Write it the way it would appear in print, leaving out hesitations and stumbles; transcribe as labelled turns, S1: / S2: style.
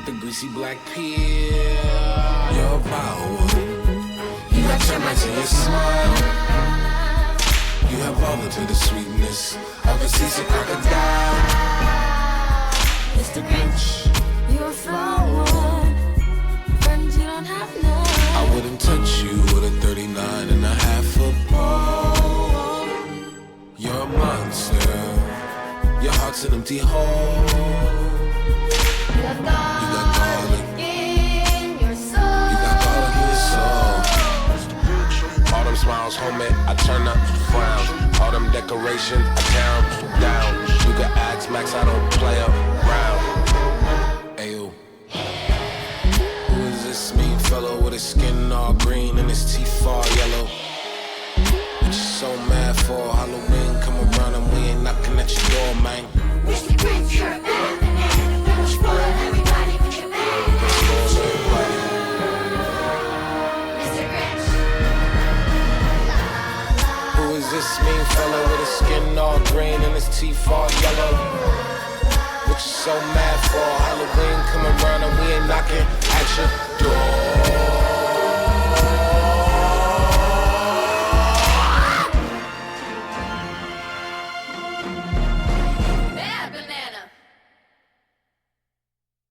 S1: with the greasy black peel. You're about you got termites in your smile. You have all to the sweetness of a seasick crocodile. It's the Grinch.
S2: You're a flower, friends you don't have none.
S1: I wouldn't touch you with a 39 and a half foot pole. You're a monster. Your heart's an empty hole.
S2: You got garlic in your soul.
S1: You got garlic in your soul. All them smiles, homie, I turn up frowns. All them decorations, I tear them down. You can ask Max, I don't play around. Ayo. Who is this mean fellow with his skin all green and his teeth all yellow? What you so mad for? Halloween come around and we ain't knocking at your door, man.
S2: Mr. Grinch, you're bad. Spoil everybody with your bad. Mr. Grinch.
S1: Who is this mean fellow with his skin all green and his teeth all yellow? What you so mad for? Halloween come around and we ain't knocking at your